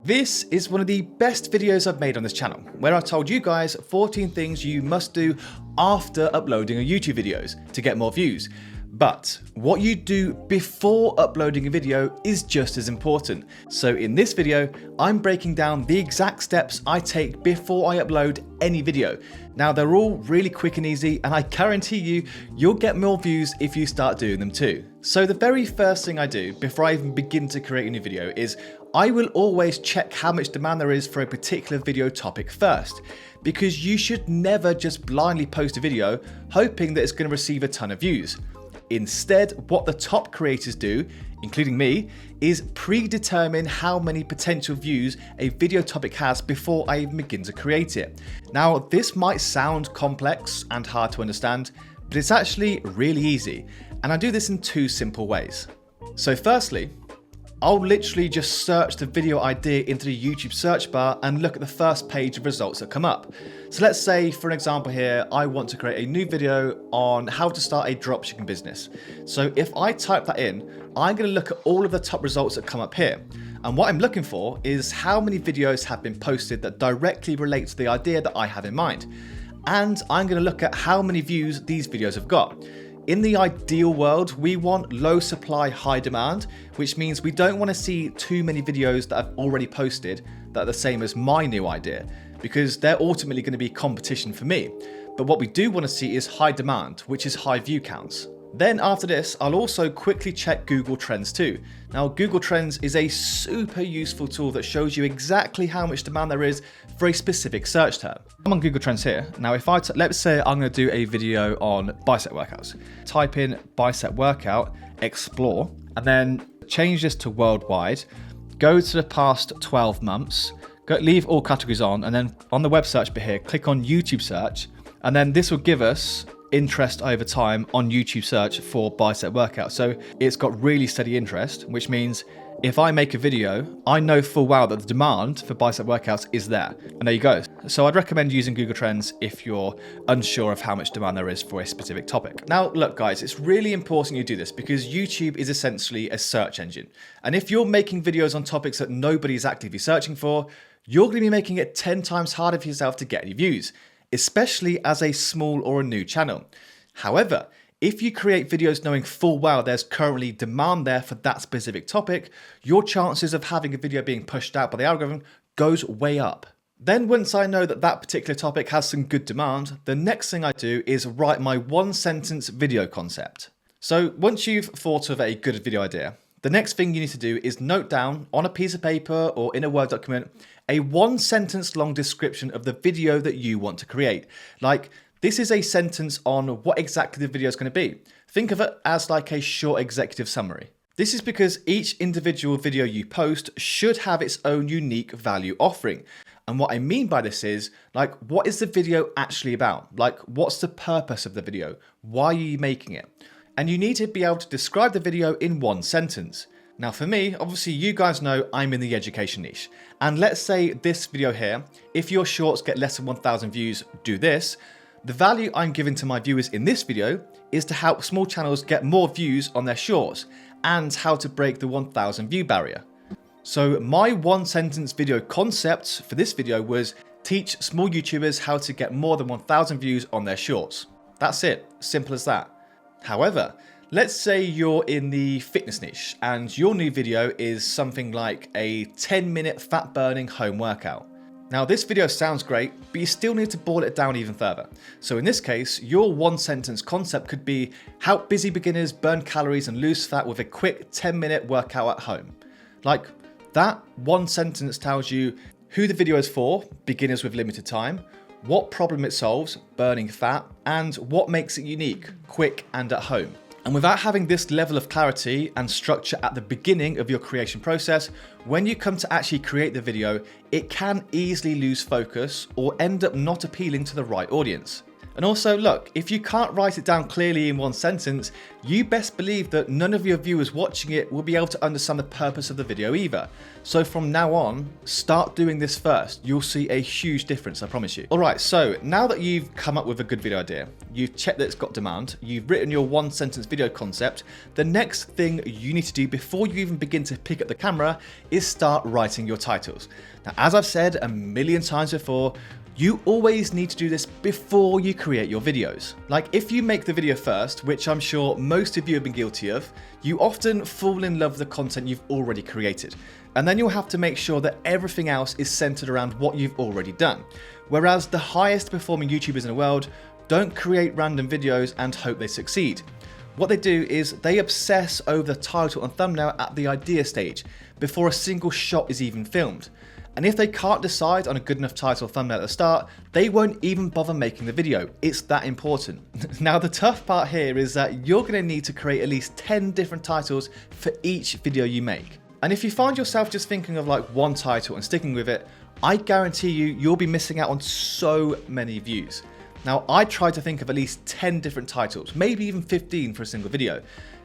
This is one of the best videos I've made on this channel, where I told you guys 14 things you must do after uploading a YouTube videos to get more views. But what you do before uploading a video is just as important. So in this video, I'm breaking down the exact steps I take before I upload any video. Now they're all really quick and easy, and I guarantee you'll get more views if you start doing them too. So the very first thing I do before I even begin to create a new video is I will always check how much demand there is for a particular video topic first, because you should never just blindly post a video hoping that it's going to receive a ton of views. Instead, what the top creators do, including me, is predetermine how many potential views a video topic has before I even begin to create it. Now, this might sound complex and hard to understand, but it's actually really easy, and I do this in two simple ways. So firstly, I'll literally just search the video idea into the YouTube search bar and look at the first page of results that come up. So let's say, for an example here, I want to create a new video on how to start a dropshipping business. So if I type that in, I'm going to look at all of the top results that come up here. And what I'm looking for is how many videos have been posted that directly relate to the idea that I have in mind. And I'm going to look at how many views these videos have got. In the ideal world, we want low supply, high demand, which means we don't want to see too many videos that I've already posted that are the same as my new idea, because they're ultimately going to be competition for me. But what we do want to see is high demand, which is high view counts. Then after this, I'll also quickly check Google Trends too. Now, Google Trends is a super useful tool that shows you exactly how much demand there is for a specific search term. I'm on Google Trends here. Now, if let's say I'm going to do a video on bicep workouts. Type in bicep workout, explore, and then change this to worldwide. Go to the past 12 months, leave all categories on, and then on the web search bit here, click on YouTube search, and then this will give us interest over time on YouTube search for bicep workout. So it's got really steady interest, which means if I make a video, I know full well that the demand for bicep workouts is there. And there you go. So I'd recommend using Google Trends if you're unsure of how much demand there is for a specific topic. Now, look guys, it's really important you do this because YouTube is essentially a search engine. And if you're making videos on topics that nobody is actively searching for, you're going to be making it 10 times harder for yourself to get any views, especially as a small or a new channel. However, if you create videos knowing full well there's currently demand there for that specific topic, your chances of having a video being pushed out by the algorithm goes way up. Then once I know that that particular topic has some good demand, the next thing I do is write my one sentence video concept. So once you've thought of a good video idea, the next thing you need to do is note down on a piece of paper or in a Word document a one sentence long description of the video that you want to create. Like, this is a sentence on what exactly the video is going to be. Think of it as like a short executive summary. This is because each individual video you post should have its own unique value offering. And what I mean by this is, like, what is the video actually about? Like, what's the purpose of the video? Why are you making it? And you need to be able to describe the video in one sentence. Now for me, obviously you guys know I'm in the education niche. And let's say this video here, if your shorts get less than 1,000 views, do this. The value I'm giving to my viewers in this video is to help small channels get more views on their shorts and how to break the 1,000 view barrier. So my one sentence video concept for this video was teach small YouTubers how to get more than 1,000 views on their shorts. That's it, simple as that. However, let's say you're in the fitness niche and your new video is something like a 10-minute fat burning home workout. Now this video sounds great, but you still need to boil it down even further. So in this case, your one sentence concept could be help busy beginners burn calories and lose fat with a quick 10-minute workout at home. Like, that one sentence tells you who the video is for, beginners with limited time, what problem it solves, burning fat, and what makes it unique, quick and at home. And without having this level of clarity and structure at the beginning of your creation process, when you come to actually create the video, it can easily lose focus or end up not appealing to the right audience. And also, look, if you can't write it down clearly in one sentence, you best believe that none of your viewers watching it will be able to understand the purpose of the video either. So from now on, start doing this first. You'll see a huge difference, I promise you. All right, so now that you've come up with a good video idea, you've checked that it's got demand, you've written your one sentence video concept, the next thing you need to do before you even begin to pick up the camera is start writing your titles. Now, as I've said a million times before, you always need to do this before you create your videos. Like if you make the video first, which I'm sure most of you have been guilty of, you often fall in love with the content you've already created. And then you'll have to make sure that everything else is centered around what you've already done. Whereas the highest performing YouTubers in the world don't create random videos and hope they succeed. What they do is they obsess over the title and thumbnail at the idea stage before a single shot is even filmed. And if they can't decide on a good enough title or thumbnail at the start, they won't even bother making the video. It's that important. Now, the tough part here is that you're going to need to create at least 10 different titles for each video you make. And if you find yourself just thinking of like one title and sticking with it, I guarantee you'll be missing out on so many views. Now, I try to think of at least 10 different titles, maybe even 15 for a single video.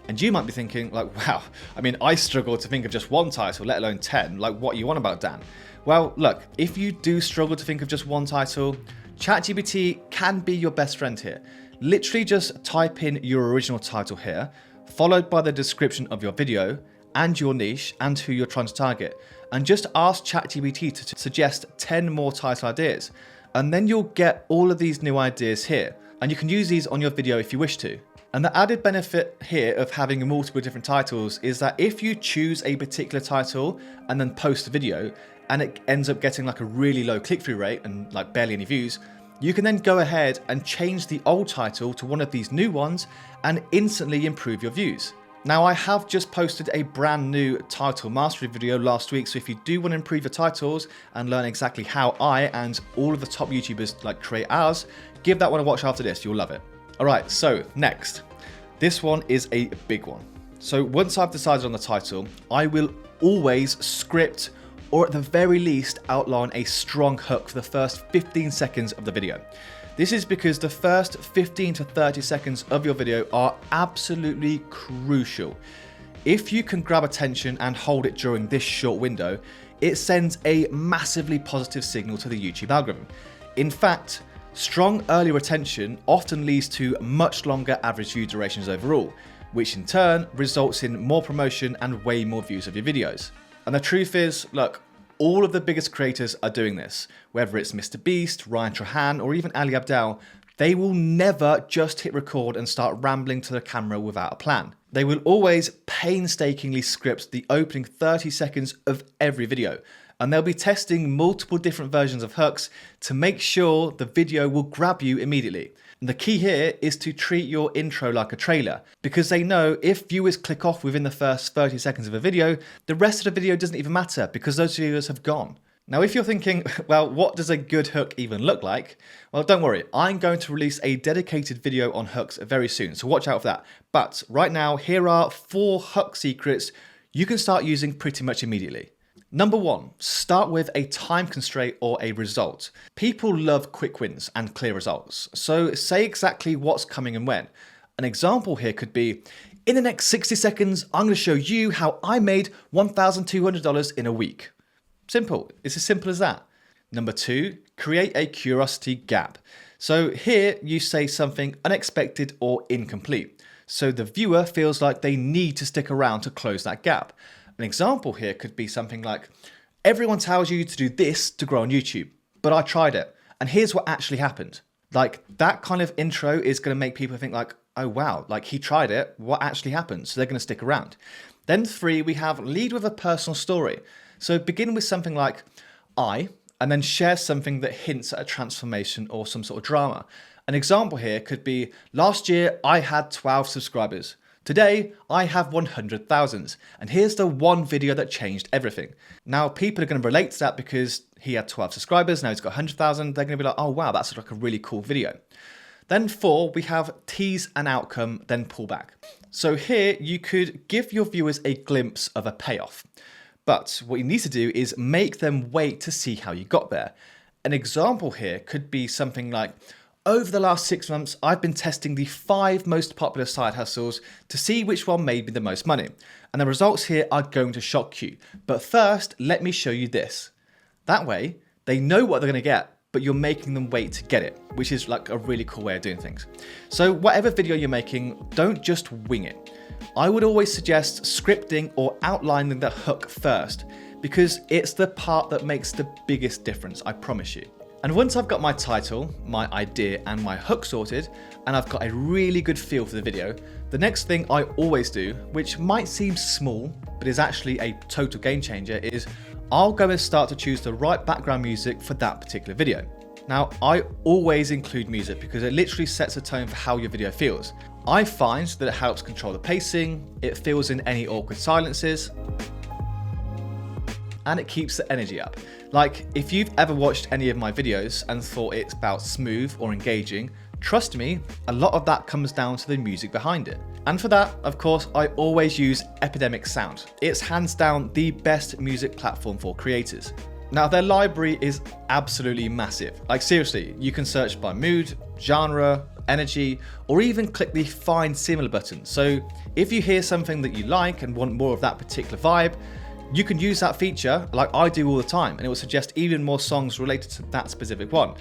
And you might be thinking like, wow, I mean, I struggle to think of just one title, let alone 10. Like, what are you on about, Dan? Well, look, if you do struggle to think of just one title, ChatGPT can be your best friend here. Literally just type in your original title here, followed by the description of your video and your niche and who you're trying to target. And just ask ChatGPT to suggest 10 more title ideas. And then you'll get all of these new ideas here. And you can use these on your video if you wish to. And the added benefit here of having multiple different titles is that if you choose a particular title and then post a video, and it ends up getting like a really low click-through rate and like barely any views, you can then go ahead and change the old title to one of these new ones and instantly improve your views. Now, I have just posted a brand new title mastery video last week, so if you do want to improve your titles and learn exactly how I and all of the top YouTubers like create ours, give that one a watch after this, you'll love it. All right, so next, this one is a big one. So once I've decided on the title, I will always script or at the very least outline a strong hook for the first 15 seconds of the video. This is because the first 15 to 30 seconds of your video are absolutely crucial. If you can grab attention and hold it during this short window, it sends a massively positive signal to the YouTube algorithm. In fact, strong early retention often leads to much longer average view durations overall, which in turn results in more promotion and way more views of your videos. And the truth is, look, all of the biggest creators are doing this. Whether it's Mr. Beast, Ryan Trahan, or even Ali Abdaal, they will never just hit record and start rambling to the camera without a plan. They will always painstakingly script the opening 30 seconds of every video. And they'll be testing multiple different versions of hooks to make sure the video will grab you immediately. And the key here is to treat your intro like a trailer, because they know if viewers click off within the first 30 seconds of a video, the rest of the video doesn't even matter because those viewers have gone. Now, if you're thinking, well, what does a good hook even look like? Well, don't worry, I'm going to release a dedicated video on hooks very soon, so watch out for that. But right now, here are 4 hook secrets you can start using pretty much immediately. Number 1, start with a time constraint or a result. People love quick wins and clear results, so say exactly what's coming and when. An example here could be, in the next 60 seconds, I'm going to show you how I made $1,200 in a week. Simple, it's as simple as that. Number 2, create a curiosity gap. So here you say something unexpected or incomplete, so the viewer feels like they need to stick around to close that gap. An example here could be something like, everyone tells you to do this to grow on YouTube, but I tried it, and here's what actually happened. Like, that kind of intro is going to make people think like, oh wow, like he tried it, what actually happened? So they're going to stick around. Then 3, we have lead with a personal story. So begin with something like, and then share something that hints at a transformation or some sort of drama. An example here could be, last year I had 12 subscribers. Today, I have 100,000, and here's the one video that changed everything. Now, people are going to relate to that because he had 12 subscribers, now he's got 100,000. They're going to be like, oh wow, that's like a really cool video. Then 4, we have tease an outcome, then pull back. So here, you could give your viewers a glimpse of a payoff. But what you need to do is make them wait to see how you got there. An example here could be something like, Over the last 6 months, I've been testing the 5 most popular side hustles to see which one made me the most money. And the results here are going to shock you. But first, let me show you this. That way, they know what they're going to get, but you're making them wait to get it, which is like a really cool way of doing things. So whatever video you're making, don't just wing it. I would always suggest scripting or outlining the hook first, because it's the part that makes the biggest difference, I promise you. And once I've got my title, my idea, and my hook sorted, and I've got a really good feel for the video, the next thing I always do, which might seem small, but is actually a total game changer, is I'll go and start to choose the right background music for that particular video. Now, I always include music because it literally sets a tone for how your video feels. I find that it helps control the pacing, it fills in any awkward silences, and it keeps the energy up. Like, if you've ever watched any of my videos and thought it's about smooth or engaging, trust me, a lot of that comes down to the music behind it. And for that, of course, I always use Epidemic Sound. It's hands down the best music platform for creators. Now, their library is absolutely massive. Like, seriously, you can search by mood, genre, energy, or even click the Find Similar button. So if you hear something that you like and want more of that particular vibe, you can use that feature like I do all the time, and it will suggest even more songs related to that specific one.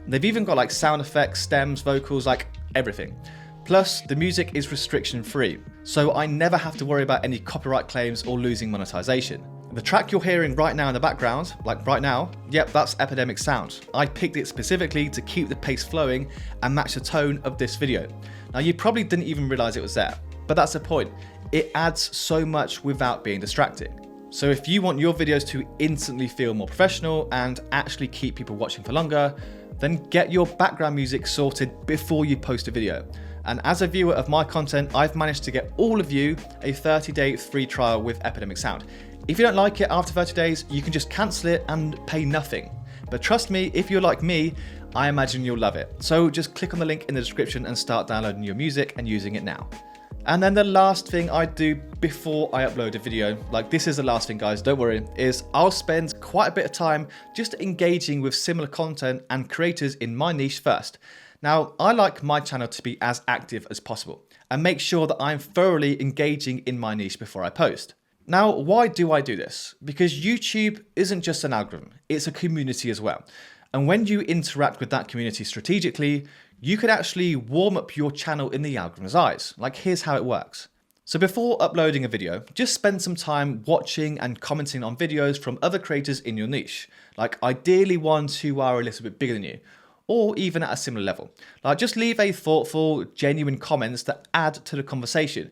They've even got like sound effects, stems, vocals, like everything. Plus, the music is restriction free, so I never have to worry about any copyright claims or losing monetization. The track you're hearing right now in the background, like right now, yep, that's Epidemic Sound. I picked it specifically to keep the pace flowing and match the tone of this video. Now, you probably didn't even realize it was there, but that's the point. It adds so much without being distracting. So if you want your videos to instantly feel more professional and actually keep people watching for longer, then get your background music sorted before you post a video. And as a viewer of my content, I've managed to get all of you a 30-day free trial with Epidemic Sound. If you don't like it after 30 days, you can just cancel it and pay nothing. But trust me, if you're like me, I imagine you'll love it. So just click on the link in the description and start downloading your music and using it now. And then the last thing I do before I upload a video, like this is the last thing guys, don't worry, is I'll spend quite a bit of time just engaging with similar content and creators in my niche first. Now, I like my channel to be as active as possible and make sure that I'm thoroughly engaging in my niche before I post. Now, why do I do this? Because YouTube isn't just an algorithm, it's a community as well. And when you interact with that community strategically, you could actually warm up your channel in the algorithm's eyes. Like, here's how it works. So before uploading a video, just spend some time watching and commenting on videos from other creators in your niche. Like, ideally ones who are a little bit bigger than you, or even at a similar level. Like, just leave a thoughtful, genuine comments that add to the conversation.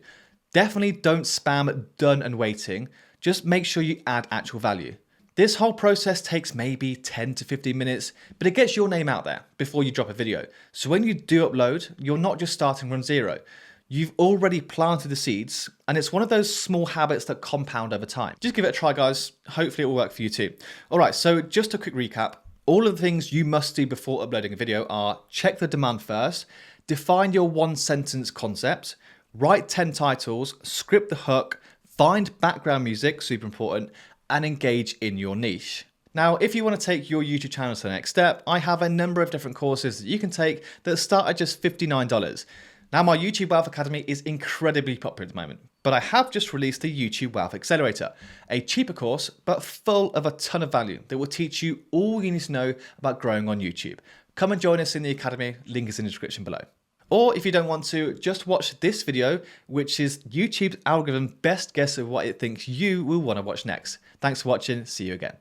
Definitely don't spam done and waiting. Just make sure you add actual value. This whole process takes maybe 10 to 15 minutes, but it gets your name out there before you drop a video. So when you do upload, you're not just starting from zero. You've already planted the seeds, and it's one of those small habits that compound over time. Just give it a try, guys. Hopefully it will work for you too. All right, so just a quick recap. All of the things you must do before uploading a video are check the demand first, define your 1-sentence concept, write 10 titles, script the hook, find background music, super important, and engage in your niche. Now, if you want to take your YouTube channel to the next step, I have a number of different courses that you can take that start at just $59. Now, my YouTube Wealth Academy is incredibly popular at the moment, but I have just released the YouTube Wealth Accelerator, a cheaper course, but full of a ton of value that will teach you all you need to know about growing on YouTube. Come and join us in the Academy, link is in the description below. Or if you don't want to, just watch this video, which is YouTube's algorithm best guess of what it thinks you will want to watch next. Thanks for watching, see you again.